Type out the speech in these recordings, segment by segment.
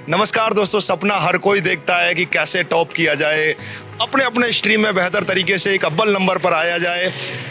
नमस्कार दोस्तों, सपना हर कोई देखता है कि कैसे टॉप किया जाए, अपने अपने स्ट्रीम में बेहतर तरीके से एक अव्वल नंबर पर आया जाए।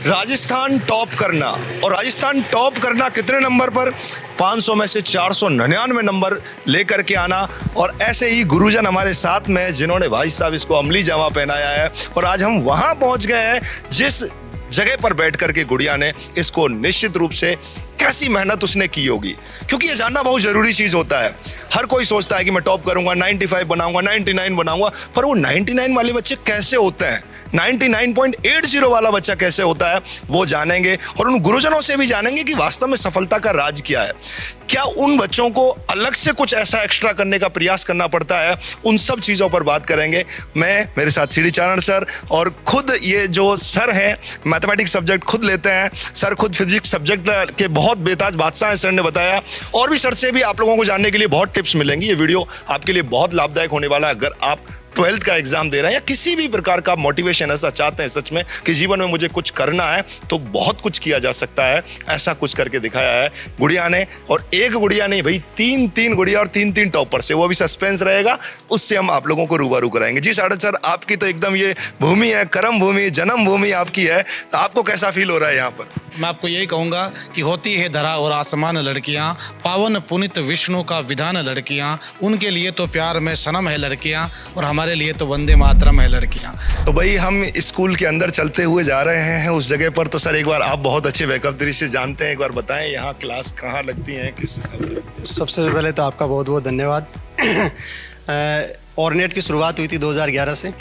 राजस्थान टॉप करना, और राजस्थान टॉप करना कितने नंबर पर? 500 में से 499 नंबर लेकर के आना। और ऐसे ही गुरुजन हमारे साथ में हैं जिन्होंने भाई साहब इसको अमली जामा पहनाया है, और आज हम वहाँ पहुँच गए हैं जिस जगह पर बैठ करके गुड़िया ने इसको निश्चित रूप से कैसी मेहनत उसने की होगी, क्योंकि ये जानना बहुत ज़रूरी चीज़ होता है। हर कोई सोचता है कि मैं टॉप करूंगा, 95 बनाऊंगा, 99 बनाऊंगा, पर वो 99 वाले बच्चे कैसे होते हैं, 99.80 वाला बच्चा कैसे होता है, वो जानेंगे। और उन गुरुजनों से भी जानेंगे कि वास्तव में सफलता का राज क्या है। क्या उन बच्चों को अलग से कुछ ऐसा एक्स्ट्रा करने का प्रयास करना पड़ता है? उन सब चीज़ों पर बात करेंगे। मेरे साथ सीढ़ी चारण सर, और खुद ये जो सर हैं मैथमेटिक्स सब्जेक्ट खुद लेते हैं सर, खुद फिजिक्स सब्जेक्ट के बहुत बेताज बादशाह हैं सर ने बताया। और भी सर से भी आप लोगों को जानने के लिए बहुत टिप्स मिलेंगी। ये वीडियो आपके लिए बहुत लाभदायक होने वाला है। अगर आप 12th का एग्जाम दे रहे हैं या किसी भी प्रकार का मोटिवेशन ऐसा चाहते हैं सच में कि जीवन में मुझे कुछ करना है, तो बहुत कुछ किया जा सकता है। ऐसा कुछ करके दिखाया है गुड़िया ने। और एक गुड़िया नहीं भाई, तीन गुड़िया और तीन टॉपर से, वो भी सस्पेंस रहेगा, उससे हम आप लोगों को रूबरू कराएंगे। जी साढ़े सर, आपकी तो एकदम ये भूमि है, कर्म भूमि, जन्म भूमि आपकी है, तो आपको कैसा फील हो रहा है यहाँ पर? मैं आपको यही कहूँगा कि होती है धरा और आसमान लड़कियाँ, पावन पुनित विष्णु का विधान लड़कियाँ, उनके लिए तो प्यार में सनम है लड़कियाँ, और हमारे लिए तो वंदे मातरम है लड़कियाँ। तो भाई हम स्कूल के अंदर चलते हुए जा रहे हैं उस जगह पर। तो सर एक बार, आप बहुत अच्छे बैकअप दृश्य जानते हैं, एक बार बताएं यहाँ क्लास कहाँ लगती है, किस हिसाब से? सबसे पहले तो आपका बहुत बहुत धन्यवाद। ऑर्नेट की शुरुआत हुई थी 2011 से।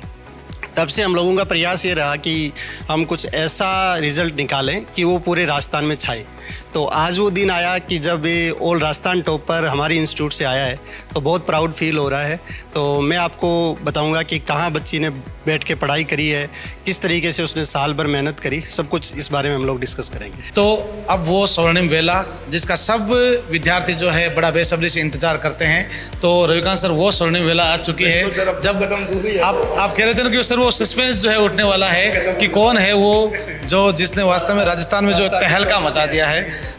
तब से हम लोगों का प्रयास ये रहा कि हम कुछ ऐसा रिजल्ट निकालें कि वो पूरे राजस्थान में छाए। तो आज वो दिन आया कि जब ये ऑल राजस्थान टॉपर हमारी इंस्टीट्यूट से आया है, तो बहुत प्राउड फील हो रहा है। तो मैं आपको बताऊंगा कि कहाँ बच्ची ने बैठ के पढ़ाई करी है, किस तरीके से उसने साल भर मेहनत करी, सब कुछ इस बारे में हम लोग डिस्कस करेंगे। तो अब वो स्वर्णिम वेला जिसका सब विद्यार्थी जो है बड़ा बेसब्री से इंतजार करते हैं, तो रविकांत सर वो स्वर्णिम वेला आ चुकी है जब आप कह रहे थे ना कि सर वो सस्पेंस जो है उठने वाला है कि कौन है वो जो जिसने वास्तव में राजस्थान में जो तहलका मचा दिया है।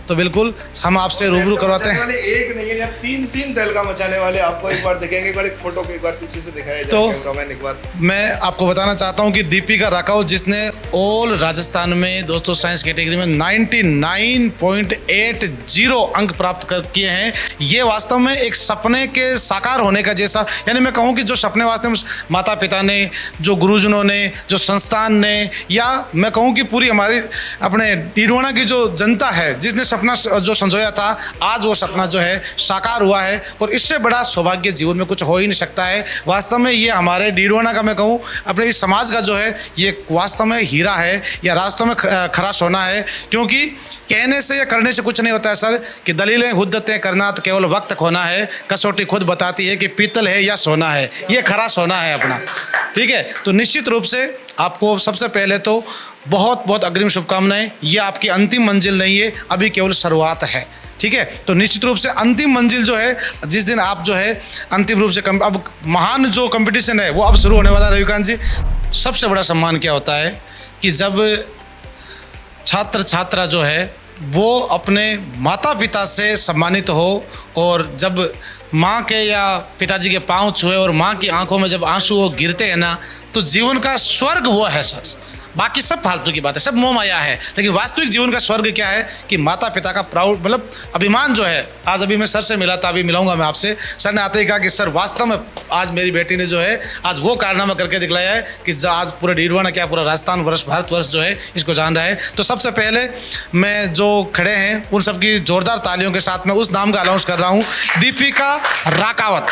तो बिल्कुल हम आपसे रूबरू करवाते हैं। एक नहीं है, तीन तहलका मचाने वाले आपको एक बार दिखेंगे। एक बार एक फोटो को एक बार पीछे से दिखाया जाए। तो एक बार मैं आपको बताना चाहता हूं कि दीपिका राकाउ जिसने ऑल राजस्थान में दोस्तों साइंस कैटेगरी में 99.80 अंक प्राप्त किए हैं। ये वास्तव में एक सपने के साकार होने का जैसा, यानी मैं कहूं कि जो सपने वास्तव में माता पिता ने, जो गुरुजनों ने, जो संस्थान ने, या मैं कहूं कि पूरी हमारी अपने डीडवाना की जो जनता है जिसने सपना जो संजोया था, आज वो सपना जो है साकार हुआ है। और इससे बड़ा सौभाग्य जीवन में कुछ हो ही नहीं सकता है। वास्तव में ये हमारे डीडवाना का, मैं कहूँ अपने इस समाज का जो है, ये वास्तव में हीरा है या वास्तव में खरा सोना है। क्योंकि कहने से या करने से कुछ नहीं होता है सर, कि दलीलें हुद्दतें करना तो केवल वक्त खोना है, कसौटी खुद बताती है कि पीतल है या सोना है, ये खरा सोना है अपना। ठीक है, तो निश्चित रूप से आपको सबसे पहले तो बहुत बहुत अग्रिम शुभकामनाएं। ये आपकी अंतिम मंजिल नहीं है, अभी केवल शुरुआत है। ठीक है, तो निश्चित रूप से अंतिम मंजिल जो है, जिस दिन आप जो है अंतिम रूप से अब महान जो कंपटीशन है वो अब शुरू होने वाला है। रविकांत जी, सबसे बड़ा सम्मान क्या होता है कि जब छात्र छात्रा जो है वो अपने माता पिता से सम्मानित हो, और जब माँ के या पिताजी के पाँव छुए और माँ की आंखों में जब आंसू वो गिरते हैं ना, तो जीवन का स्वर्ग वो है सर। बाकी सब फालतू की बात है, सब मोह माया है, लेकिन वास्तविक जीवन का स्वर्ग क्या है कि माता पिता का प्राउड, मतलब अभिमान जो है। आज अभी मैं सर से मिला था, अभी मिलाऊंगा मैं आपसे। सर ने आते ही कहा कि सर वास्तव में आज मेरी बेटी ने जो है आज वो कारनामा करके दिखलाया है कि आज पूरा डीडवाना क्या पूरा राजस्थान वर्ष, भारतवर्ष जो है इसको जान रहा है। तो सबसे पहले मैं जो खड़े हैं उन सबकी जोरदार तालियों के साथ में उस नाम का अनाउंस कर रहा हूँ, दीपिका राकावत।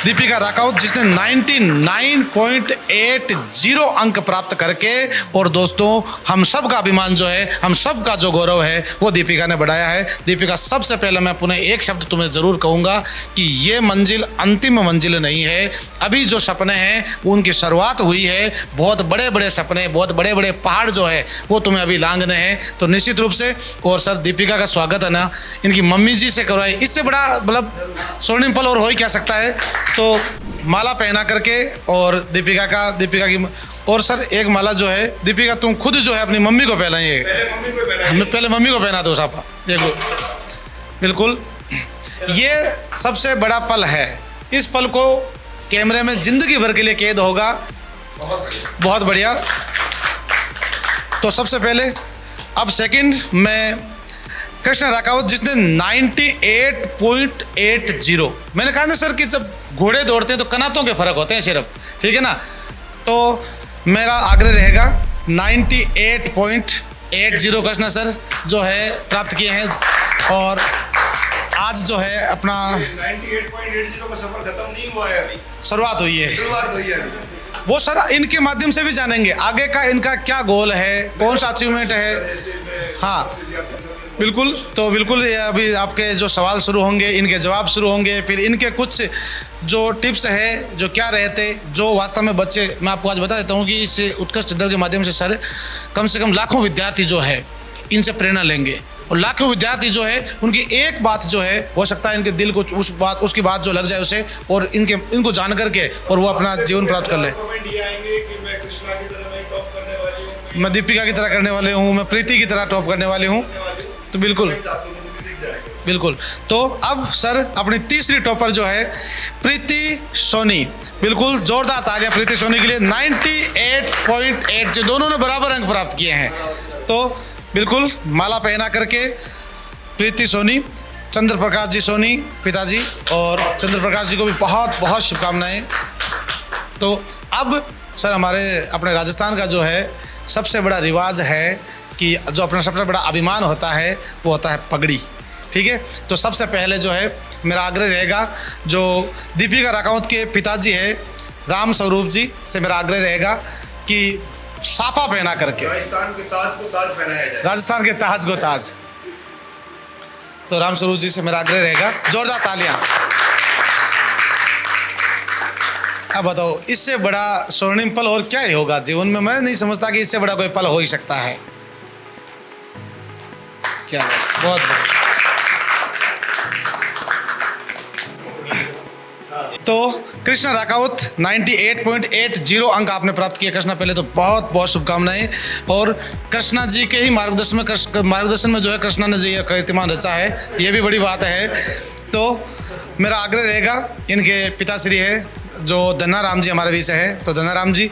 दीपिका राकावत जिसने 99.80 अंक प्राप्त करके, और दोस्तों हम सब का अभिमान जो है, हम सब का जो गौरव है वो दीपिका ने बढ़ाया है। दीपिका, सबसे पहले मैं पुनः एक शब्द तुम्हें ज़रूर कहूँगा कि ये मंजिल अंतिम मंजिल नहीं है। अभी जो सपने हैं उनकी शुरुआत हुई है। बहुत बड़े बड़े सपने, बहुत बड़े बड़े पहाड़ जो है वो तुम्हें अभी लांघने हैं। तो निश्चित रूप से, और सर दीपिका का स्वागत है ना इनकी मम्मी जी से करवाए, इससे बड़ा मतलब स्वर्णिम पल और हो ही क्या सकता है। तो माला पहना करके, और दीपिका की, और सर एक माला जो है दीपिका तुम खुद जो है अपनी मम्मी को पहनाइए। पहले मम्मी को पहना दो सापा, देखो बिल्कुल ये सबसे बड़ा पल है। इस पल को कैमरे में जिंदगी भर के लिए कैद होगा। बहुत बढ़िया। तो सबसे पहले अब सेकंड में कृष्ण राकावत जिसने 98.80, मैंने कहा ना सर कि जब घोड़े दौड़ते हैं तो कनातों के फर्क होते हैं सिर्फ, ठीक है ना। तो मेरा आग्रह रहेगा 98.80 कृष्ण सर जो है प्राप्त किए हैं। और आज जो है अपना 98.80 का सफर खत्म नहीं हुआ है, अभी शुरुआत हुई है। शुरुआत हुई है अभी। वो सर इनके माध्यम से भी जानेंगे आगे का इनका क्या गोल है, कौन सा अचीवमेंट है। हाँ बिल्कुल। तो बिल्कुल ये अभी आपके जो सवाल शुरू होंगे, इनके जवाब शुरू होंगे, फिर इनके कुछ जो टिप्स है जो क्या रहते, जो वास्तव में बच्चे, मैं आपको आज बता देता हूँ कि इस उत्कृष्ट दल के माध्यम से सर कम से कम लाखों विद्यार्थी जो है इनसे प्रेरणा लेंगे। और लाखों विद्यार्थी जो है उनकी एक बात जो है हो सकता है इनके दिल को उसकी बात जो लग जाए उसे, और इनको जान करके और वो अपना जीवन प्राप्त कर ले। मैं दीपिका की तरह करने वाले हूँ, मैं प्रीति की तरह टॉप करने वाले हूँ। तो बिल्कुल बिल्कुल। तो अब सर अपनी तीसरी टॉपर जो है प्रीति सोनी, बिल्कुल जोरदार तालियां प्रीति सोनी के लिए। 98.8 दोनों ने बराबर अंक प्राप्त किए हैं। तो बिल्कुल माला पहना करके प्रीति सोनी, चंद्र प्रकाश जी सोनी पिताजी, और चंद्र प्रकाश जी को भी बहुत बहुत शुभकामनाएं। तो अब सर हमारे अपने राजस्थान का जो है सबसे बड़ा रिवाज है कि जो अपना सबसे बड़ा अभिमान होता है वो होता है पगड़ी, ठीक है। तो सबसे पहले जो है मेरा आग्रह रहेगा, जो दीपिका राकावत के पिताजी है राम स्वरूप जी से मेरा आग्रह रहेगा कि साफा पहना करके राजस्थान के ताज को ताज पहनाया जाए। राजस्थान के ताज को ताज। तो राम स्वरूप जी से मेरा आग्रह रहेगा, जोरदार तालियां। अब बताओ इससे बड़ा स्वर्णिम पल और क्या ही होगा जीवन में। मैं नहीं समझता कि इससे बड़ा कोई पल हो ही सकता है। क्या बहुत तो कृष्णा राकावत 98.80 अंक आपने प्राप्त किए कृष्णा, पहले तो बहुत बहुत शुभकामनाएं। और कृष्णा जी के ही मार्गदर्शन में जो है कृष्णा ने जो ये कीर्तिमान रचा है, ये भी बड़ी बात है। तो मेरा आग्रह रहेगा, इनके पिताश्री है जो धन्ना राम जी हमारे बीच है, तो धन्ना राम जी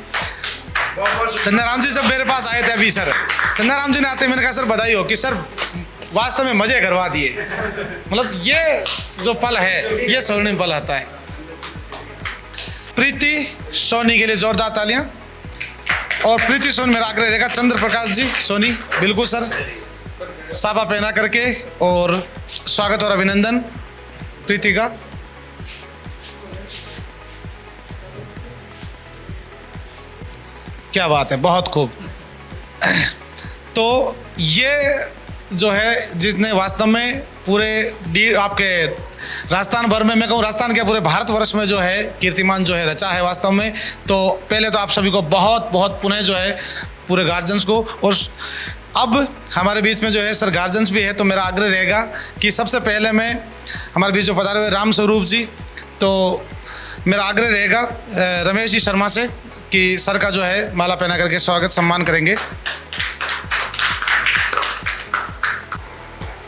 जब मेरे पास आए थे अभी सर, धन्ना राम जी ने आते मैंने कहा सर बधाई हो कि सर वास्तव में मजे करवा दिए। मतलब ये जो पल है ये स्वर्णिम पल आता है। प्रीति सोनी के लिए जोरदार तालियां। और प्रीति सोनी मेरा आग्रह रहेगा, चंद्र प्रकाश जी सोनी, बिल्कुल सर साफा पहना करके और स्वागत और अभिनंदन प्रीति का। क्या बात है, बहुत खूब। तो ये जो है जिसने वास्तव में पूरे आपके राजस्थान भर में, मैं कहूँ राजस्थान के पूरे भारतवर्ष में जो है कीर्तिमान जो है रचा है वास्तव में। तो पहले तो आप सभी को बहुत बहुत पुनः जो है पूरे गार्जियंस को, और अब हमारे बीच में जो है सर गार्जियंस भी है, तो मेरा आग्रह रहेगा कि सबसे पहले मैं हमारे बीच जो पधारे हुए राम स्वरूप जी, तो मेरा आग्रह रहेगा रमेश जी शर्मा से कि सर का जो है माला पहना करके स्वागत सम्मान करेंगे।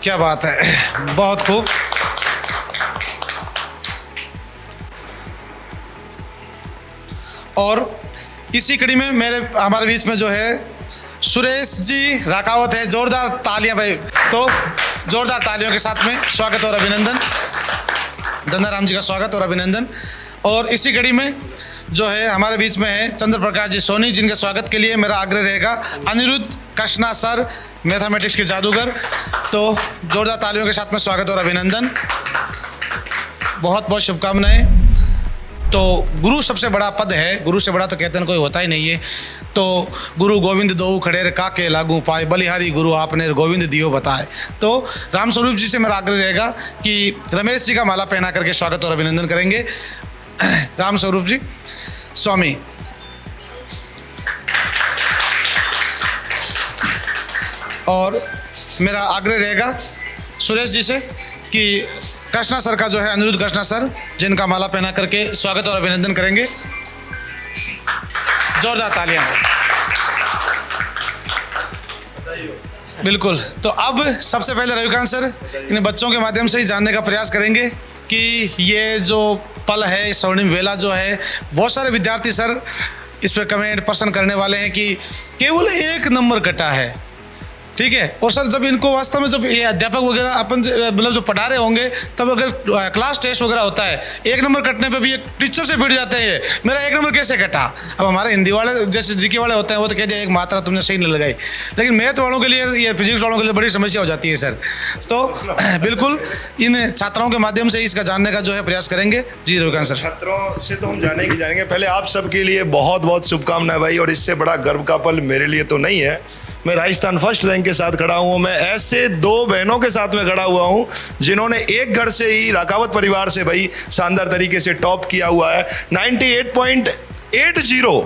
क्या बात है, बहुत खूब। और इसी कड़ी में हमारे बीच में जो है सुरेश जी राकावत है, जोरदार तालियां भाई। तो जोरदार तालियों के साथ में स्वागत और अभिनंदन, धन्ना राम जी का स्वागत और अभिनंदन। और इसी कड़ी में जो है हमारे बीच में है चंद्र प्रकाश जी सोनी, जिनके स्वागत के लिए मेरा आग्रह रहेगा अनिरुद्ध कृष्णा सर, मैथमेटिक्स के जादूगर। तो जोरदार तालियों के साथ में स्वागत और अभिनंदन, बहुत बहुत शुभकामनाएं। तो गुरु सबसे बड़ा पद है, गुरु से बड़ा तो कहते हैं कोई होता ही नहीं है। तो गुरु गोविंद दो खड़ेर काके लागू पाए, बलिहारी गुरु आपने गोविंद दियो बताए। तो राम स्वरूप जी से मेरा आग्रह रहेगा कि रमेश जी का माला पहना करके स्वागत और अभिनंदन करेंगे। राम स्वरूप जी स्वामी। और मेरा आग्रह रहेगा सुरेश जी से कि कृष्णा सर का जो है अनिरुद्ध कृष्णा सर, जिनका माला पहना करके स्वागत और अभिनंदन करेंगे। जोरदार तालियां। बिल्कुल। तो अब सबसे पहले रविकांत सर इन बच्चों के माध्यम से ही जानने का प्रयास करेंगे कि ये जो पल है, स्वर्णिम वेला जो है, बहुत सारे विद्यार्थी सर इस पर कमेंट पसंद करने वाले हैं कि केवल 1 नंबर कटा है, ठीक है। और सर जब इनको वास्तव में जब ये अध्यापक वगैरह अपन मतलब जो पढ़ा रहे होंगे तब अगर क्लास टेस्ट वगैरह होता है 1 नंबर कटने पे भी एक टीचर से भिड़ जाते हैं, मेरा 1 नंबर कैसे कटा। अब हमारे हिंदी वाले जैसे जीके वाले होते हैं वो तो कह दिया एक मात्रा तुमने सही नहीं लगाई, लेकिन मैथ वालों के लिए ये फिजिक्स वालों के लिए बड़ी समस्या हो जाती है सर। तो बिल्कुल इन छात्राओं के माध्यम से इसका जानने का जो है प्रयास करेंगे। जी रविकांत सर। छात्रों से तो हम जानेंगे। पहले आप सबके लिए बहुत बहुत शुभकामनाएं भाई, और इससे बड़ा गर्व का पल मेरे लिए तो नहीं है। मैं राजस्थान फर्स्ट रैंक के साथ खड़ा हूँ। मैं ऐसे 2 बहनों के साथ में खड़ा हुआ हूँ जिन्होंने एक घर से ही राकावत परिवार से भाई शानदार तरीके से टॉप किया हुआ है। 98.80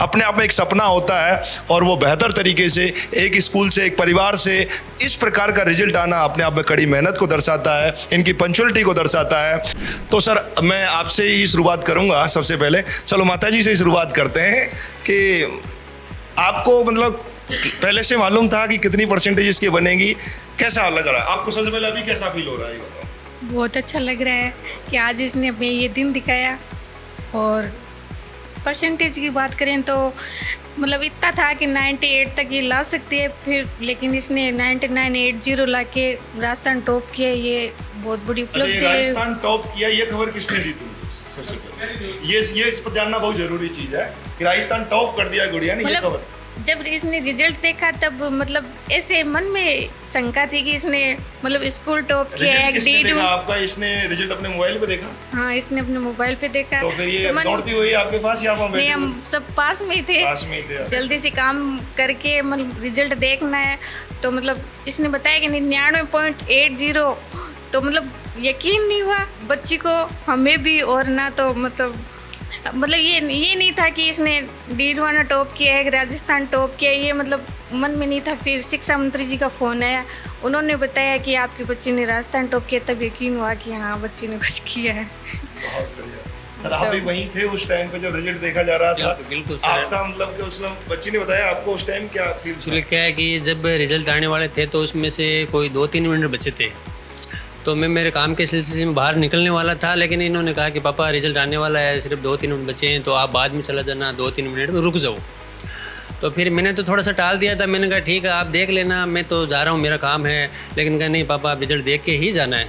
अपने आप में एक सपना होता है, और वो बेहतर तरीके से एक स्कूल से, एक परिवार से इस प्रकार का रिजल्ट आना अपने आप में कड़ी मेहनत को दर्शाता है, इनकी पंचुअलिटी को दर्शाता है। तो सर मैं आपसे ही शुरुआत करूँगा सबसे पहले। चलो माता जी से शुरुआत करते हैं कि आपको मतलब पहले से मालूम था कि कितनी परसेंटेज इसकी बनेगी, कैसा लग रहा है आपको? सबसे पहले अभी कैसा फील हो रहा है ये बताओ। बहुत अच्छा लग रहा है कि आज इसने हमें ये दिन दिखाया। और परसेंटेज की बात करें तो मतलब इतना था कि 98 तक ये ला सकती है फिर, लेकिन इसने 99.80 ला के राजस्थान टॉप किया। ये बहुत बड़ी उपलब्धि है। राजस्थान टॉप किया, ये खबर किसने दी तुमको? सबसे पहले ये इस पर जानना बहुत जरूरी चीज है कि राजस्थान टॉप कर दिया गुड़िया ने, ये खबर जब इसने रिजल्ट देखा तब मतलब ऐसे मन में शंका थी कि इसने मतलब स्कूल टॉप किया है। देखा आपका इसने रिजल्ट अपने मोबाइल पे देखा? हाँ, इसने अपने मोबाइल पे देखा। तो फिर ये दौड़ती हुई आपके पास या वहाँ नहीं, हम सब पास में ही थे। पास में ही थे। जल्दी से काम करके मतलब रिजल्ट देखना है। तो मतलब इसने बताया कि 99.80, तो मतलब यकीन नहीं हुआ बच्ची को, हमें भी। और ना तो मतलब ये नहीं था कि इसने डीडवाना टॉप किया है, राजस्थान टॉप किया है, ये मतलब मन में नहीं था। फिर शिक्षा मंत्री जी का फ़ोन आया, उन्होंने बताया कि आपकी बच्ची ने राजस्थान टॉप किया, तब यकीन हुआ कि हाँ बच्ची ने कुछ किया है। बहुत बढ़िया। सर आप भी वहीं थे उस टाइम पे जब रिजल्ट देखा जा रहा था? बिल्कुल सर। आपका मतलब कि उसमें बच्ची ने बताया आपको उस टाइम क्या फील? एक्चुअली क्या है कि जब रिजल्ट आने वाले थे तो उसमें से कोई 2-3 मिनट बचे थे, तो मैं मेरे काम के सिलसिले में बाहर निकलने वाला था, लेकिन इन्होंने कहा कि पापा रिजल्ट आने वाला है, सिर्फ 2-3 मिनट बचे हैं, तो आप बाद में चला जाना, 2-3 मिनट में रुक जाओ। तो फिर मैंने तो थोड़ा सा टाल दिया था। मैंने कहा ठीक है आप देख लेना, मैं तो जा रहा हूँ, मेरा काम है। लेकिन कहा नहीं पापा आप रिजल्ट देख के ही जाना है।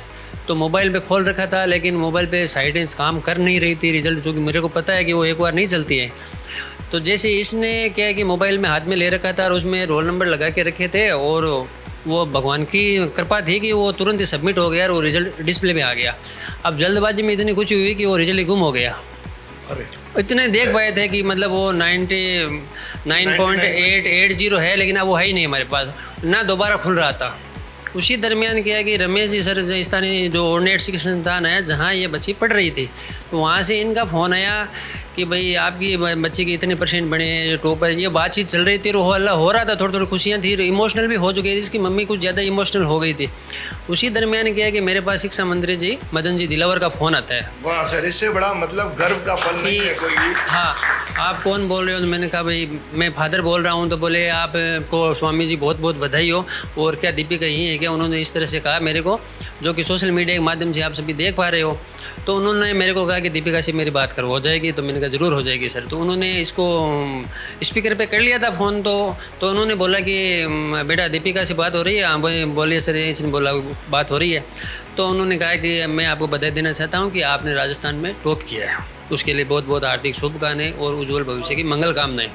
तो मोबाइल पे खोल रखा था, लेकिन मोबाइल पे साइडें काम कर नहीं रही थी रिजल्ट, जो कि मेरे को पता है कि वो एक बार नहीं चलती है। तो जैसे इसने क्या है कि मोबाइल में हाथ में ले रखा था और उसमें रोल नंबर लगा के रखे थे, और वो भगवान की कृपा थी कि वो तुरंत ही सबमिट हो गया और वो रिजल्ट डिस्प्ले में आ गया। अब जल्दबाजी में इतनी खुशी हुई कि वो रिजल्ट ही गुम हो गया। अरे इतने देख पाए थे कि मतलब वो 99.880 है, लेकिन अब वो है ही नहीं हमारे पास, ना दोबारा खुल रहा था। उसी दरमियान क्या है कि रमेश जी सर स्थानीय जो ऑर्डिनेट शिक्षण संस्थान है जहाँ ये बच्ची पढ़ रही थी, तो वहाँ से इनका फ़ोन आया कि भाई आपकी बच्ची के इतने % बने हैं, टॉप है। ये बातचीत चल रही थी, हल्ला हो रहा था, थोड़ी थोड़ी खुशियाँ थी, इमोशनल भी हो चुकी थी। इसकी मम्मी कुछ ज़्यादा इमोशनल हो गई थी। उसी दरमियान क्या है कि मेरे पास शिक्षा मंत्री जी मदन जी दिलावर का फ़ोन आता है। वाह सर, इससे बड़ा मतलब गर्व का पल नहीं है कोई भी। हाँ, आप कौन बोल रहे हो? तो मैंने कहा भाई मैं फादर बोल रहा हूँ। तो बोले आपको स्वामी जी बहुत बहुत बधाई हो। और क्या दीपिका यही है क्या? उन्होंने इस तरह से कहा मेरे को, जो कि सोशल मीडिया के माध्यम से आप सभी देख पा रहे हो। तो उन्होंने मेरे को कहा कि दीपिका से मेरी बात हो जाएगी। तो मैंने कहा ज़रूर हो जाएगी सर। तो उन्होंने इसको स्पीकर पे कर लिया था फ़ोन। तो उन्होंने बोला कि बेटा दीपिका से बात हो रही है? हाँ बोलिए सर। इसने बोला बात हो रही है। तो उन्होंने कहा कि मैं आपको बधाई देना चाहता हूँ कि आपने राजस्थान में टॉप किया है, उसके लिए बहुत बहुत हार्दिक शुभकामनाएं और उज्जवल भविष्य की मंगल कामनाएं।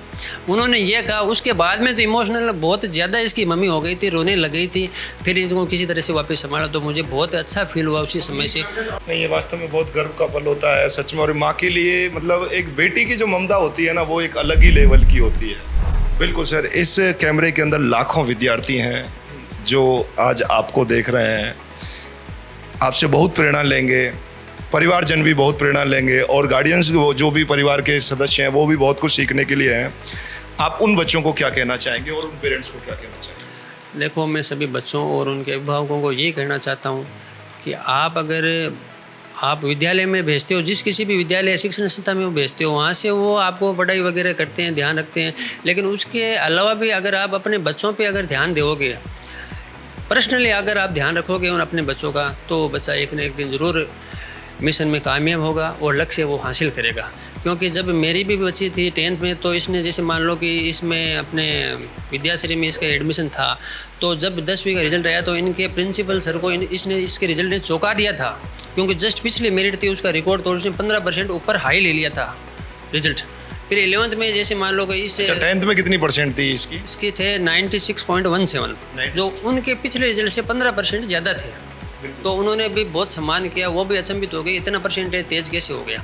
उन्होंने ये कहा। उसके बाद में तो इमोशनल बहुत ज़्यादा इसकी मम्मी हो गई थी, रोने लग गई थी। फिर इसको किसी तरह से वापस संभाला, तो मुझे बहुत अच्छा फील हुआ उसी समय से। नहीं, ये वास्तव में बहुत गर्व का पल होता है सच में। और माँ के लिए मतलब एक बेटी की जो ममता होती है ना, वो एक अलग ही लेवल की होती है। बिल्कुल सर, इस कैमरे के अंदर लाखों विद्यार्थी हैं जो आज आपको देख रहे हैं, आपसे बहुत प्रेरणा लेंगे, परिवारजन भी बहुत प्रेरणा लेंगे, और गार्डियंस जो भी परिवार के सदस्य हैं वो भी बहुत कुछ सीखने के लिए हैं। आप उन बच्चों को क्या कहना चाहेंगे और उन पेरेंट्स को क्या कहना चाहेंगे? देखो, मैं सभी बच्चों और उनके अभिभावकों को ये कहना चाहता हूँ कि आप अगर आप विद्यालय में भेजते हो, जिस किसी भी विद्यालय शिक्षण संस्था में वो भेजते हो, वहाँ से वो आपको पढ़ाई वगैरह करते हैं, ध्यान रखते हैं। लेकिन उसके अलावा भी अगर आप अपने बच्चों पे अगर ध्यान दोगे पर्सनली अगर आप ध्यान रखोगे उन अपने बच्चों का तो बच्चा एक न एक दिन ज़रूर मिशन में कामयाब होगा और लक्ष्य वो हासिल करेगा। क्योंकि जब मेरी भी बच्ची थी 10th में, तो इसने जैसे मान लो कि इसमें अपने विद्याश्री में इसका एडमिशन था, तो जब 10वीं का रिजल्ट आया तो इनके प्रिंसिपल सर को इसने इसके रिजल्ट ने चौंका दिया था, क्योंकि जस्ट पिछले मेरिट थी उसका रिकॉर्ड, तो उसने 15% ऊपर हाई ले लिया था रिजल्ट। फिर 11th में जैसे मान लो कि इससे 10th में कितनी परसेंट थी इसकी? इसके थे 96.17, जो उनके पिछले रिजल्ट से 15% ज़्यादा थे। तो उन्होंने भी बहुत सम्मान किया, वो भी अचंभित हो गए इतना परसेंटेज तेज कैसे हो गया।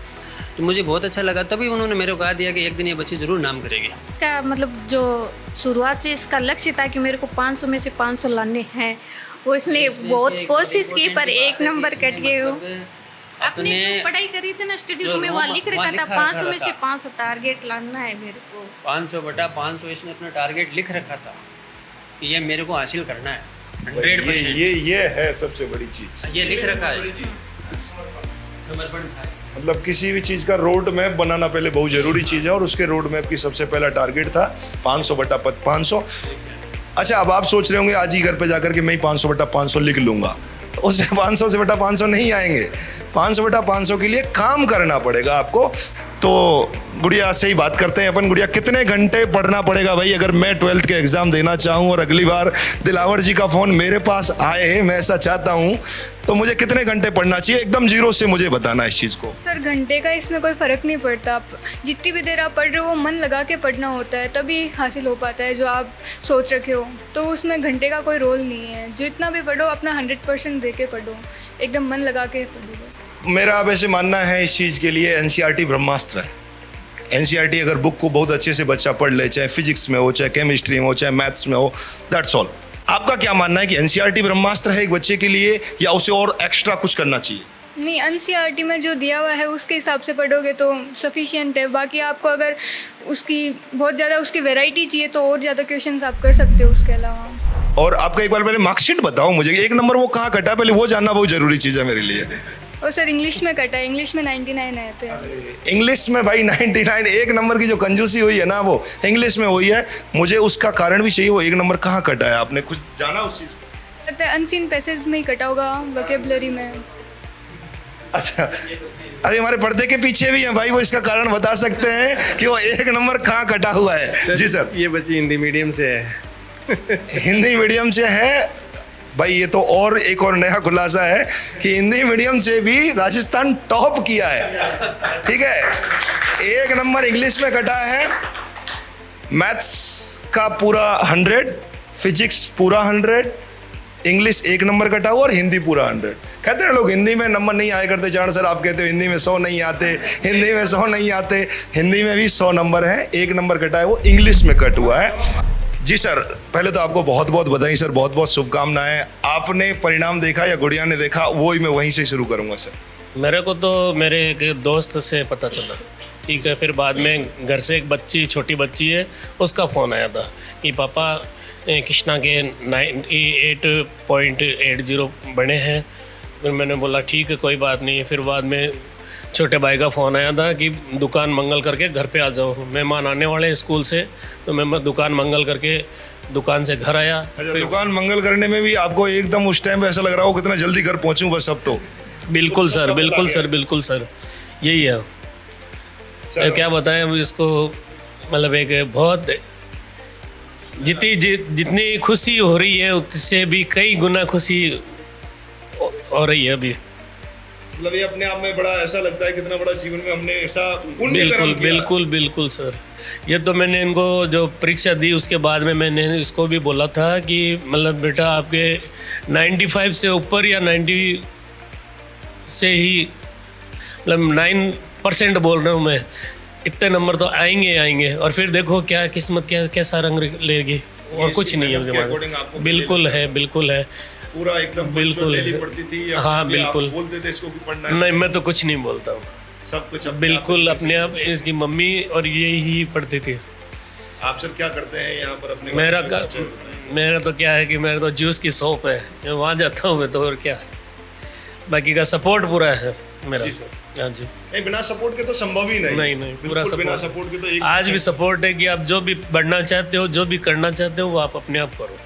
तो मुझे बहुत अच्छा लगा, तभी उन्होंने मेरे को कहा दिया कि एक दिन ये बच्ची ज़रूर नाम करेगी। का मतलब जो शुरुआत से इसका लक्ष्य था कि मेरे को 500 में से 500 लाने हैं, वो इसने बहुत कोशिश की पर एक नंबर कट गए। वो अपने जो पढ़ाई करी थी ना स्टडी रूम में, वहाँ लिख रखा था 500 में से 500 टारगेट लाना है मेरे को। 500/500 इसने अपना टारगेट लिख रखा था कि ये मेरे को हासिल करना है 100%। ये है सबसे बड़ी चीज, ये लिख रखा है, समर्पण था। मतलब किसी भी चीज़ का रोड मैप बनाना पहले बहुत ज़रूरी चीज़ है, और उसके रोड मैप की सबसे पहला टारगेट था 500/500। अच्छा, अब आप सोच रहे होंगे आज ही घर पे जाकर के मैं ही 500/500 लिख लूँगा, तो उससे 500/500 नहीं आएंगे। 500/500 के लिए काम करना पड़ेगा आपको। तो गुड़िया से ही बात करते हैं अपन। गुड़िया, कितने घंटे पढ़ना पड़ेगा भाई अगर मैं 12th के एग्ज़ाम देना चाहूँ और अगली बार दिलावर जी का फ़ोन मेरे पास आए, मैं ऐसा चाहता हूँ, तो मुझे कितने घंटे पढ़ना चाहिए? एकदम जीरो से मुझे बताना इस चीज़ को। सर घंटे का इसमें कोई फ़र्क नहीं पड़ता, आप जितनी भी देर आप पढ़ रहे हो वो मन लगा के पढ़ना होता है, तभी हासिल हो पाता है जो आप सोच रखे हो। तो उसमें घंटे का कोई रोल नहीं है, जितना भी पढ़ो अपना 100% दे के पढ़ो, एकदम मन लगा के पढ़ो। मेरा अब ऐसे मानना है इस चीज़ के लिए एनसीईआरटी ब्रह्मास्त्र है। एनसीईआरटी अगर बुक को बहुत अच्छे से बच्चा पढ़ ले, चाहे फिजिक्स में हो, चाहे केमिस्ट्री में हो, चाहे मैथ्स में हो, दैट्स ऑल। आपका क्या मानना है कि एनसीईआरटी ब्रह्मास्त्र है एक बच्चे के लिए, या उसे और एक्स्ट्रा कुछ करना चाहिए? नहीं, एनसीईआरटी में जो दिया हुआ है उसके हिसाब से पढ़ोगे तो सफिशिएंट है। बाकी आपको अगर उसकी बहुत ज़्यादा उसकी वैरायटी चाहिए तो और ज़्यादा क्वेश्चंस आप कर सकते हो उसके अलावा। और आपका एक बार पहले मार्कशीट बताओ मुझे, एक नंबर वो कहाँ कटा, पहले वो जानना बहुत ज़रूरी चीज़ है मेरे लिए। और सर इंग्लिश में कटा है, इंग्लिश में 99 है। तो इंग्लिश में भाई 99, एक नंबर की जो कंजूसी हुई है ना वो इंग्लिश में हुई है। मुझे उसका कारण भी चाहिए, वो एक नंबर कहाँ कटा है, आपने कुछ जाना उस चीज़ को? लगता है अनसीन पैसेज में ही कटा होगा, वोकेबलरी में। अच्छा, अभी हमारे पर्दे के पीछे भी है भाई, वो इसका कारण बता सकते हैं कि वो एक नंबर कहाँ कटा हुआ है। जी सर। ये बच्ची हिंदी मीडियम से है। हिंदी मीडियम से है भाई, ये तो और एक और नया खुलासा है कि हिंदी मीडियम से भी राजस्थान टॉप किया है। ठीक है, एक नंबर इंग्लिश में कटा है, मैथ्स का पूरा 100, फिजिक्स पूरा 100, इंग्लिश एक नंबर कटा हुआ और हिंदी पूरा 100। कहते हैं लोग हिंदी में नंबर नहीं आया करते, चारण सर आप कहते हो हिंदी में 100 नहीं आते, हिंदी में 100 नहीं आते, हिंदी में भी 100 नंबर है, एक नंबर कटा है वो इंग्लिश में कट हुआ है। जी सर, पहले तो आपको बहुत बहुत बधाई सर, बहुत बहुत शुभकामनाएं। आपने परिणाम देखा या गुड़िया ने देखा, वो ही मैं वहीं से शुरू करूंगा सर। मेरे को तो मेरे एक दोस्त से पता चला, ठीक है। फिर बाद में घर से एक बच्ची, छोटी बच्ची है, उसका फ़ोन आया था कि पापा कृष्णा के 98.80 बने हैं। फिर मैंने बोला ठीक है कोई बात नहीं। फिर बाद में छोटे भाई का फ़ोन आया था कि दुकान मंगल करके घर पे आ जाओ, मेहमान आने वाले हैं स्कूल से। तो मैं दुकान मंगल करके दुकान से घर आया। अच्छा, दुकान मंगल करने में भी आपको एकदम उस टाइम पे ऐसा लग रहा हो कितना जल्दी घर पहुंचूं बस अब तो? बिल्कुल सर, बिल्कुल सर, बिल्कुल सर, यही है। क्या बताएं अब इसको, मतलब एक बहुत जितनी खुशी हो रही है उससे भी कई गुना खुशी हो रही है अभी। मतलब ये अपने आप में बड़ा ऐसा लगता है कितना बड़ा जीवन में हमने ऐसा पुण्य बिल्कुल कर्म किया। बिल्कुल बिल्कुल सर। ये तो मैंने इनको जो परीक्षा दी उसके बाद में मैंने इसको भी बोला था कि मतलब बेटा आपके 95 से ऊपर या 90 से ही, मतलब 9% बोल रहा हूँ मैं, इतने नंबर तो आएंगे आएंगे। और फिर देखो क्या किस्मत कैसा रंग लेगी, और कुछ नहीं है जमाना। बिल्कुल है, बिल्कुल है, पूरा एकदम बिल्कुल डेली पढ़ती थी या हाँ फिर आप बिल्कुल बोलते थे इसको कि पढ़ना है? नहीं, मैं तो कुछ नहीं बोलता हूँ, सब कुछ बिल्कुल अपने आप। इसकी मम्मी और ये ही पढ़ती थी। आप सर क्या करते हैं यहाँ पर अपने? मेरा तो क्या है कि मेरा तो जूस की शॉप है, मैं वहाँ जाता हूँ मैं तो, और क्या, बाकी का सपोर्ट पूरा है मेरा। जी सर। हाँ जी। नहीं, बिना सपोर्ट के तो संभव ही नहीं। नहीं, पूरा बिल्कुल बिना सपोर्ट। सपोर्ट के तो एक आज भी सपोर्ट है कि आप जो भी बढ़ना चाहते हो, जो भी करना चाहते हो, वो आप अपने आप करो।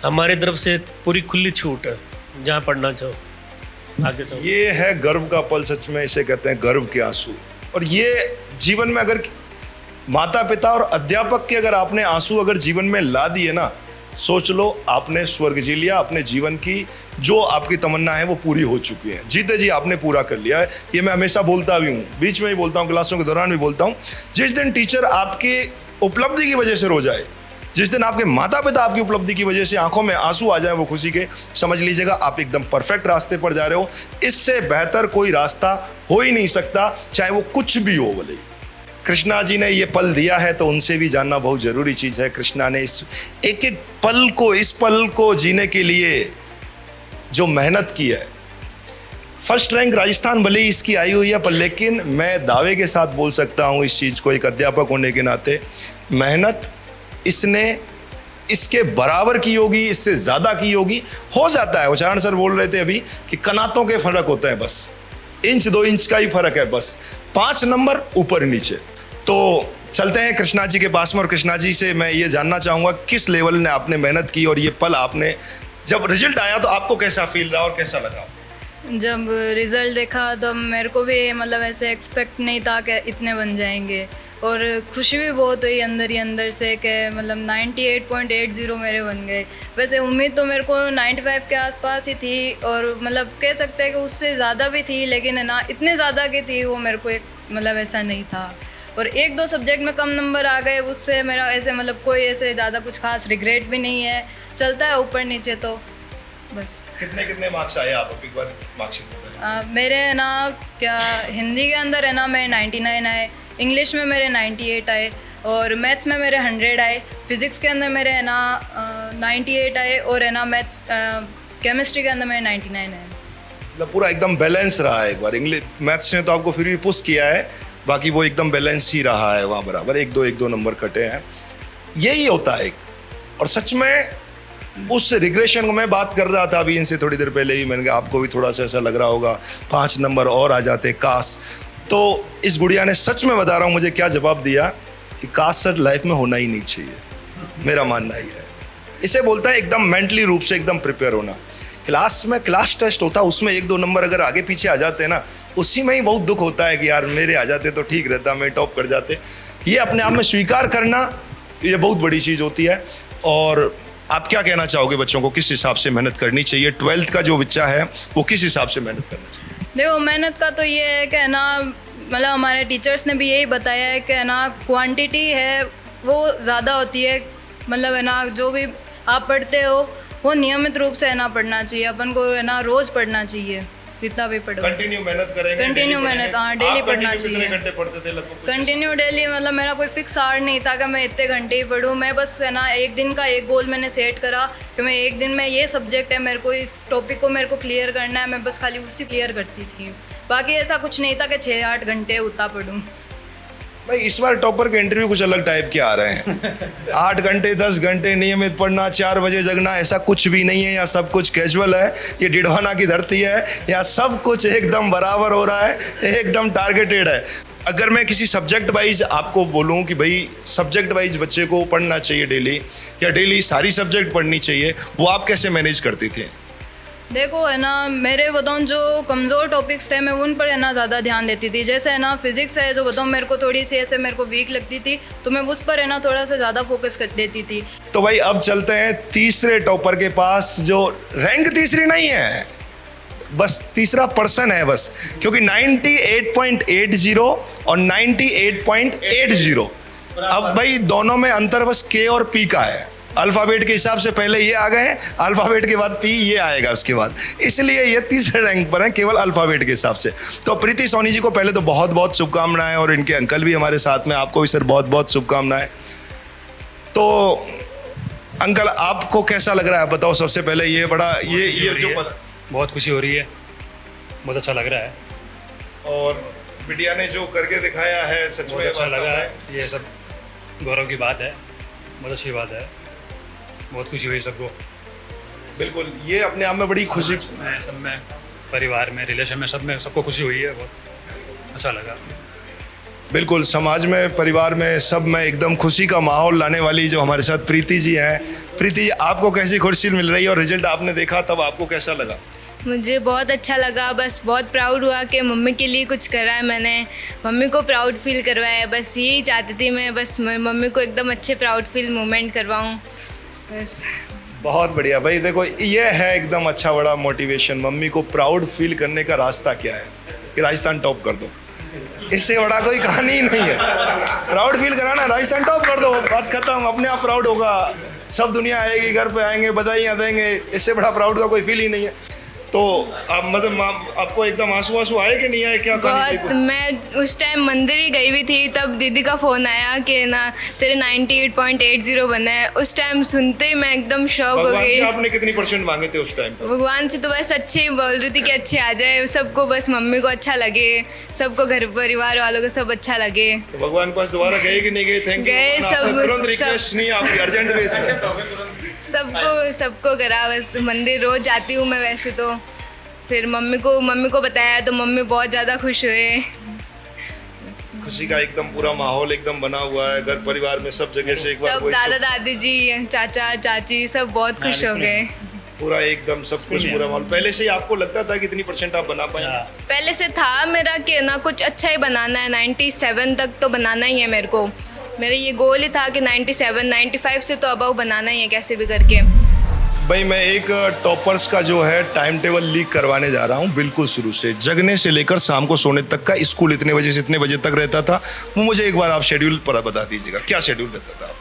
हमारी तरफ से पूरी खुली छूट है, जहाँ पढ़ना चाहो आगे चाहो। ये है गर्व का पल, सच में इसे कहते हैं गर्व के आंसू। और ये जीवन में अगर माता पिता और अध्यापक के अगर आपने आंसू अगर जीवन में ला दिए ना, सोच लो आपने स्वर्ग जी लिया। अपने जीवन की जो आपकी तमन्ना है वो पूरी हो चुकी है, जीते जी आपने पूरा कर लिया है। ये मैं हमेशा बोलता भी हूँ, बीच में ही बोलता हूँ, क्लासों के दौरान भी बोलता हूँ। जिस दिन टीचर आपकी उपलब्धि की वजह से रो जाए, जिस दिन आपके माता पिता आपकी उपलब्धि की वजह से आंखों में आंसू आ जाए वो खुशी के, समझ लीजिएगा आप एकदम परफेक्ट रास्ते पर जा रहे हो। इससे बेहतर कोई रास्ता हो ही नहीं सकता, चाहे वो कुछ भी हो। बोले कृष्णा जी ने ये पल दिया है तो उनसे भी जानना बहुत जरूरी चीज है। कृष्णा ने इस एक एक पल को, इस पल को जीने के लिए जो मेहनत की है। फर्स्ट रैंक राजस्थान भले ही इसकी आई हुई है, पर लेकिन मैं दावे के साथ बोल सकता हूँ इस चीज को, एक अध्यापक होने के नाते, मेहनत इसने इसके बराबर की होगी, इससे ज्यादा की होगी। हो जाता है, उच्चारण सर बोल रहे थे अभी कि कनातों के फर्क होते हैं, बस 1-2 इंच का ही फर्क है, बस 5 नंबर ऊपर नीचे। तो चलते हैं कृष्णा जी के पास में, और कृष्णा जी से मैं ये जानना चाहूंगा किस लेवल ने आपने मेहनत की, और ये पल आपने जब रिजल्ट आया तो आपको कैसा फील रहा और कैसा लगा? जब रिज़ल्ट देखा तो मेरे को भी मतलब ऐसे एक्सपेक्ट नहीं था कि इतने बन जाएंगे, और खुशी भी बहुत हुई अंदर ही अंदर से कि मतलब 98.80 मेरे बन गए। वैसे उम्मीद तो मेरे को 95 के आसपास ही थी, और मतलब कह सकते हैं कि उससे ज़्यादा भी थी, लेकिन है ना इतने ज़्यादा की थी वो मेरे को एक मतलब ऐसा नहीं था। और 1-2 सब्जेक्ट में कम नंबर आ गए, उससे मेरा ऐसे मतलब कोई ऐसे ज़्यादा कुछ खास रिग्रेट भी नहीं है, चलता है ऊपर नीचे तो बस। कितने मार्क्स आए आप? एक बार मार्कशीट बताइए। मेरे है ना क्या हिंदी के अंदर है ना मेरे 99 आए, इंग्लिश में मेरे 98 आए, और मैथ्स में मेरे 100 आए, फिज़िक्स के अंदर मेरे है ना 98 आए, और है ना मैथ्स केमिस्ट्री के अंदर मेरे 99 आए। मतलब पूरा एकदम बैलेंस रहा है। एक बार इंग्लिश मैथ्स ने तो आपको फिर भी पुश किया है, बाकी वो एकदम बैलेंस ही रहा है, वहाँ बराबर 1-2 नंबर कटे हैं। यही होता है। और सच में उस रिग्रेशन को मैं बात कर रहा था अभी इनसे थोड़ी देर पहले ही, मैंने कहा आपको भी थोड़ा सा ऐसा लग रहा होगा 5 नंबर और आ जाते काश। तो इस गुड़िया ने सच में बता रहा हूँ मुझे क्या जवाब दिया कि काश सर लाइफ में होना ही नहीं चाहिए, मेरा मानना ही है। इसे बोलता है एकदम मेंटली रूप से एकदम प्रिपेयर होना। क्लास में क्लास टेस्ट होता है, उसमें 1-2 नंबर अगर आगे पीछे आ जाते हैं ना, उसी में ही बहुत दुख होता है कि यार मेरे आ जाते तो ठीक रहता, मैं टॉप कर जाते। ये अपने आप में स्वीकार करना ये बहुत बड़ी चीज़ होती है। और आप क्या कहना चाहोगे बच्चों को, किस हिसाब से मेहनत करनी चाहिए? 12th का जो बच्चा है वो किस हिसाब से मेहनत करना चाहिए? देखो मेहनत का तो ये है कि है ना मतलब हमारे टीचर्स ने भी यही बताया है कि है ना क्वांटिटी है वो ज़्यादा होती है, मतलब है ना जो भी आप पढ़ते हो वो नियमित रूप से है ना पढ़ना चाहिए, अपन को है ना रोज़ पढ़ना चाहिए, जितना भी पढ़ो कंटिन्यू मेहनत करेंगे, कंटिन्यू मेहनत, हाँ डेली पढ़ना चाहिए। कितने घंटे पढ़ते थे लगभग? कंटिन्यू डेली, मतलब मेरा कोई फिक्स आवर नहीं था कि मैं इतने घंटे ही पढूं। मैं बस है ना एक दिन का एक गोल मैंने सेट करा कि मैं एक दिन में ये सब्जेक्ट है, मेरे को इस टॉपिक को मेरे को क्लियर करना है, मैं बस खाली उसी क्लियर करती थी। बाकी ऐसा कुछ नहीं था कि 6-8 घंटे उतना पढूं। भाई इस बार टॉपर के इंटरव्यू कुछ अलग टाइप के आ रहे हैं। 8 घंटे 10 घंटे नियमित पढ़ना, 4 बजे जगना, ऐसा कुछ भी नहीं है। या सब कुछ कैजुअल है, ये डिडवाना की धरती है, या सब कुछ एकदम बराबर हो रहा है, एकदम टारगेटेड है। अगर मैं किसी सब्जेक्ट वाइज आपको बोलूं कि भाई सब्जेक्ट वाइज बच्चे को पढ़ना चाहिए डेली, या डेली सारी सब्जेक्ट पढ़नी चाहिए, वो आप कैसे मैनेज करती थी? देखो है ना मेरे बताऊँ जो कमज़ोर टॉपिक्स थे मैं उन पर है ना ज़्यादा ध्यान देती थी। जैसे है ना फिज़िक्स है जो बताऊँ मेरे को थोड़ी सी ऐसे मेरे को वीक लगती थी, तो मैं उस पर है ना थोड़ा सा ज़्यादा फोकस कर देती थी। तो भाई अब चलते हैं तीसरे टॉपर के पास, जो रैंक तीसरी नहीं है, बस तीसरा पर्सन है बस, क्योंकि 98.80 और 98.80। अब भाई दोनों में अंतर बस के और पी का है। अल्फ़ाबेट के हिसाब से पहले ये आ गए हैं, अल्फ़ाबेट के बाद पी ये आएगा उसके बाद, इसलिए ये तीसरे रैंक पर है केवल अल्फ़ाबेट के हिसाब से। तो प्रीति सोनी जी को पहले तो बहुत बहुत शुभकामनाएं, और इनके अंकल भी हमारे साथ में, आपको भी सर बहुत बहुत शुभकामनाएं। तो अंकल आपको कैसा लग रहा है बताओ सबसे पहले, ये बड़ा ये जो बहुत खुशी हो रही है, बहुत अच्छा लग रहा है, और बिटिया ने जो करके दिखाया है सच में अच्छा लगा है। ये सब गौरव की बात है, बहुत अच्छी बात है, बहुत खुशी हुई सबको। बिल्कुल, ये अपने आप में बड़ी खुशी, सब में परिवार में रिलेशन में सब में सबको खुशी हुई है, बहुत अच्छा लगा। बिल्कुल समाज में, परिवार में, सब में एकदम खुशी का माहौल लाने वाली जो हमारे साथ प्रीति जी हैं। प्रीति जी, आपको कैसी खुशी मिल रही है और रिजल्ट आपने देखा तब आपको कैसा लगा? मुझे बहुत अच्छा लगा, बस बहुत प्राउड हुआ कि मम्मी के लिए कुछ करा है मैंने, मम्मी को प्राउड फील करवाया है। बस यही चाहती थी मैं, बस मैं मम्मी को एकदम अच्छे प्राउड फील मोमेंट करवाऊँ बस। बहुत बढ़िया भाई, देखो ये है एकदम अच्छा बड़ा मोटिवेशन। मम्मी को प्राउड फील करने का रास्ता क्या है कि राजस्थान टॉप कर दो, इससे बड़ा कोई कहानी ही नहीं है। प्राउड फील कराना, राजस्थान टॉप कर दो, बात खत्म, अपने आप प्राउड होगा, सब दुनिया आएगी, घर पे आएंगे, बधाइयाँ देंगे, इससे बड़ा प्राउड का कोई फील ही नहीं है। तो आप मतलब आपको एकदम आंसू आए कि नहीं आए, क्या कहानी बहुत, मैं उस टाइम मंदिर ही गई हुई थी, तब दीदी का फ़ोन आया कि ना तेरे 98.80 बने हैं। उस टाइम सुनते ही मैं एकदम शॉक हो भगवान गई। से आपने कितनी % मांगे थे उस टाइम पर? भगवान से तो बस अच्छे ही बोल रही थी कि अच्छे आ जाए सबको, बस मम्मी को अच्छा लगे, सबको घर परिवार वालों को सब अच्छा लगे। तो भगवान के पास दोबारा गए कि नहीं गए? Thank you. गए सब, तुरंत रिक्वेस्ट नहीं आपकी, अर्जेंट बेस में सबको करा, बस मंदिर रोज जाती हूँ मैं वैसे तो। फिर मम्मी को बताया तो मम्मी बहुत ज़्यादा खुश हुए। खुशी का एकदम पूरा माहौल एकदम बना हुआ है, घर परिवार में सब जगह से एक बार सब दादा दादी जी, चाचा चाची सब बहुत खुश हो गए। पूरा एकदम सब कुछ पूरा माहौल। पहले से ही आपको लगता था कितनी % आप बना पाए? पहले से था मेरा कि ना कुछ अच्छा ही बनाना है, 97 तक तो बनाना ही है मेरे को। मेरा ये गोल ही था कि 97, 95 से तो अबव बनाना ही है कैसे भी करके। भाई मैं एक टॉपर्स का जो है टाइम टेबल लीक करवाने जा रहा हूँ, बिल्कुल शुरू से जगने से लेकर शाम को सोने तक का। स्कूल इतने बजे से इतने बजे तक रहता था, वो मुझे एक बार आप शेड्यूल पर बता दीजिएगा, क्या शेड्यूल रहता था?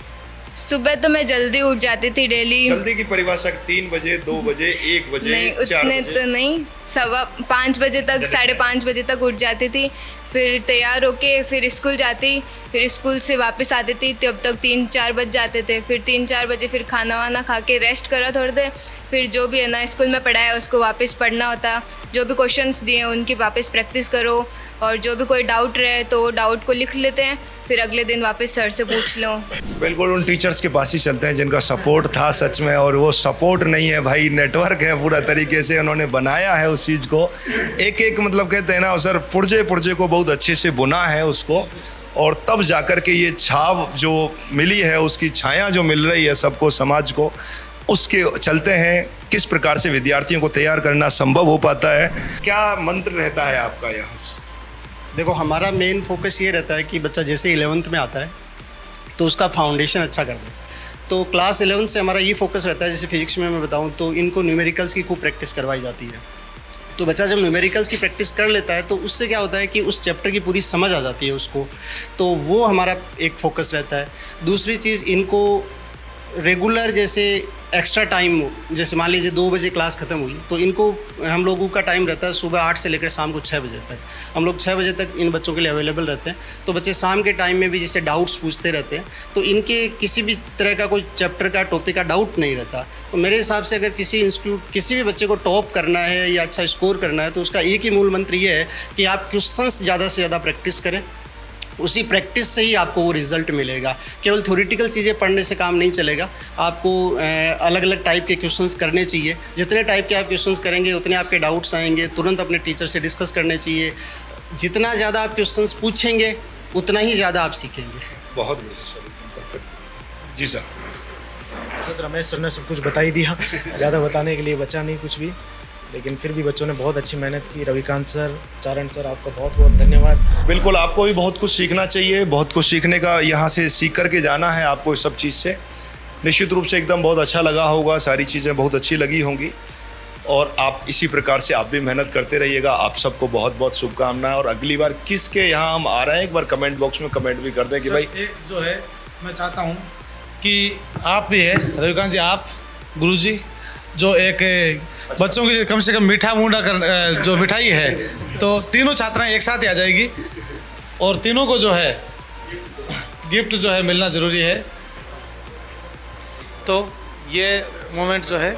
सुबह तो मैं जल्दी उठ जाती थी डेली। जल्दी की परिभाषा 3 बजे, 2 बजे, 1 बजे, नहीं 4 उतने बजे? तो नहीं, 5 बजे तक, 5:30 बजे तक उठ जाती थी। फिर तैयार होके फिर स्कूल जाती, फिर स्कूल से वापस आती थी, तब तक 3-4 बज जाते थे। फिर 3-4 बजे फिर खाना वाना खा के रेस्ट करा थोड़ी देर, फिर जो भी है ना स्कूल में पढ़ाया उसको वापस पढ़ना होता, जो भी क्वेश्चंस दिए उनकी वापस प्रैक्टिस करो, और जो भी कोई डाउट रहे तो डाउट को लिख लेते हैं, फिर अगले दिन वापस सर से पूछ लो। बिल्कुल उन टीचर्स के पास ही चलते हैं जिनका सपोर्ट था सच में, और वो सपोर्ट नहीं है भाई, नेटवर्क है पूरा तरीके से उन्होंने बनाया है उस चीज़ को। एक मतलब कहते हैं ना सर, पुर्जे को बहुत अच्छे से बुना है उसको, और तब जाकर के ये छाप जो मिली है, उसकी छाया जो मिल रही है सबको, समाज को, उसके चलते हैं किस प्रकार से विद्यार्थियों को तैयार करना संभव हो पाता है। क्या मंत्र रहता है आपका यहाँ? देखो हमारा मेन फोकस ये रहता है कि बच्चा जैसे 11th में आता है तो उसका फाउंडेशन अच्छा कर दे। तो क्लास 11 से हमारा ये फोकस रहता है, जैसे फिजिक्स में मैं बताऊं तो इनको न्यूमेरिकल्स की खूब प्रैक्टिस करवाई जाती है। तो बच्चा जब न्यूमेरिकल्स की प्रैक्टिस कर लेता है तो उससे क्या होता है कि उस चैप्टर की पूरी समझ आ जाती है उसको, तो वो हमारा एक फोकस रहता है। दूसरी चीज़, इनको रेगुलर जैसे एक्स्ट्रा टाइम, जैसे मान लीजिए 2 बजे क्लास ख़त्म हुई तो इनको हम लोगों का टाइम रहता है सुबह 8 से लेकर शाम को 6 बजे तक। हम लोग 6 बजे तक इन बच्चों के लिए अवेलेबल रहते हैं। तो बच्चे शाम के टाइम में भी जैसे डाउट्स पूछते रहते हैं, तो इनके किसी भी तरह का कोई चैप्टर का टॉपिक का डाउट नहीं रहता। तो मेरे हिसाब से अगर किसी भी बच्चे को टॉप करना है या अच्छा स्कोर करना है तो उसका एक ही मूल मंत्र ये है कि आप क्वेश्चंस ज़्यादा से ज़्यादा प्रैक्टिस करें, उसी प्रैक्टिस से ही आपको वो रिज़ल्ट मिलेगा। केवल थ्योरेटिकल चीज़ें पढ़ने से काम नहीं चलेगा, आपको अलग अलग टाइप के क्वेश्चंस करने चाहिए। जितने टाइप के आप क्वेश्चंस करेंगे उतने आपके डाउट्स आएंगे, तुरंत अपने टीचर से डिस्कस करने चाहिए। जितना ज़्यादा आप क्वेश्चंस पूछेंगे उतना ही ज़्यादा आप सीखेंगे। बहुत परफेक्ट जी सर। सर रमेश सर ने सब कुछ बता ही दिया, ज़्यादा बताने के लिए बचा नहीं कुछ भी, लेकिन फिर भी बच्चों ने बहुत अच्छी मेहनत की। रविकांत सर, चारण सर, आपका बहुत बहुत धन्यवाद। बिल्कुल आपको भी बहुत कुछ सीखना चाहिए, बहुत कुछ सीखने का यहाँ से सीख करके जाना है आपको इस सब चीज़ से। निश्चित रूप से एकदम बहुत अच्छा लगा होगा, सारी चीज़ें बहुत अच्छी लगी होंगी, और आप इसी प्रकार से आप भी मेहनत करते रहिएगा। आप सबको बहुत बहुत शुभकामनाएं, और अगली बार किसके यहाँ हम आ रहे हैं एक बार कमेंट बॉक्स में कमेंट भी कर दें कि भाई। एक जो है मैं चाहता हूँ कि आप भी है रविकांत जी, आप गुरुजी जो एक बच्चों के लिए कम से कम मीठा मूंढा कर जो मिठाई है, तो तीनों छात्राएं एक साथ ही आ जाएगी और तीनों को जो है गिफ्ट जो है मिलना ज़रूरी है। तो ये मोमेंट जो है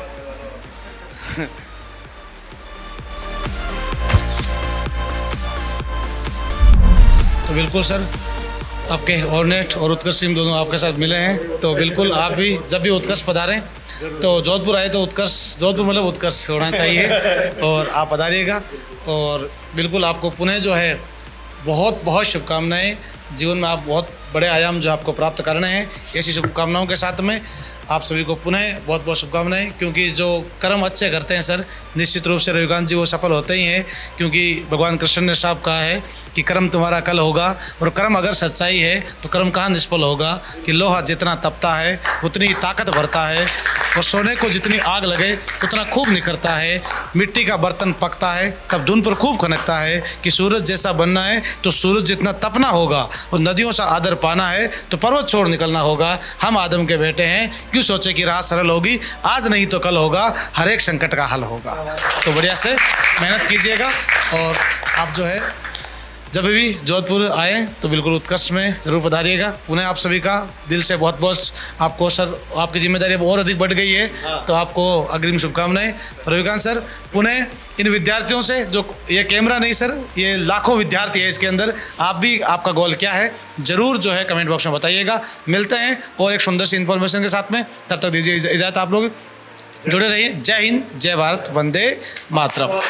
तो बिल्कुल सर, आपके ऑर्नेट और उत्कर्ष टीम दोनों आपके साथ मिले हैं, तो बिल्कुल आप भी जब भी उत्कर्ष पधारें तो जोधपुर आए तो उत्कर्ष, जोधपुर मतलब उत्कर्ष होना चाहिए, और आप पधारिएगा। और बिल्कुल आपको पुनः जो है बहुत बहुत शुभकामनाएं। जीवन में आप बहुत बड़े आयाम जो आपको प्राप्त करने हैं, ऐसी शुभकामनाओं के साथ में आप सभी को पुनः बहुत बहुत शुभकामनाएं। क्योंकि जो कर्म अच्छे करते हैं सर, निश्चित रूप से रविकांत जी वो सफल होते ही हैं। क्योंकि भगवान कृष्ण ने साफ कहा है कि कर्म तुम्हारा कल होगा, और कर्म अगर सच्चाई है तो कर्म कहाँ निष्फल होगा। कि लोहा जितना तपता है उतनी ताकत भरता है, और सोने को जितनी आग लगे उतना खूब निखरता है। मिट्टी का बर्तन पकता है तब धुन पर खूब खनकता है। कि सूरज जैसा बनना है तो सूरज जितना तपना होगा, और नदियों सा आदर पाना है तो पर्वत छोड़ निकलना होगा। हम आदम के बेटे हैं, क्यों सोचे कि राह सरल होगी, आज नहीं तो कल होगा, हर एक संकट का हल होगा। तो बढ़िया से मेहनत कीजिएगा, और आप जो है जब भी जोधपुर आए तो बिल्कुल उत्कर्ष में जरूर पधारिएगा। पुनः आप सभी का दिल से बहुत बहुत आपको सर, आपकी जिम्मेदारी अब और अधिक बढ़ गई है, तो आपको अग्रिम शुभकामनाएं। तो रविकांत सर, पुनः इन विद्यार्थियों से, जो ये कैमरा नहीं सर, ये लाखों विद्यार्थी है इसके अंदर, आप भी, आपका गोल क्या है जरूर जो है कमेंट बॉक्स में बताइएगा। मिलते हैं और एक सुंदर सी इन्फॉर्मेशन के साथ में, तब तक दीजिए इजाज़त। आप लोग जुड़े रहिए। जय हिंद, जय भारत, वंदे मातरम।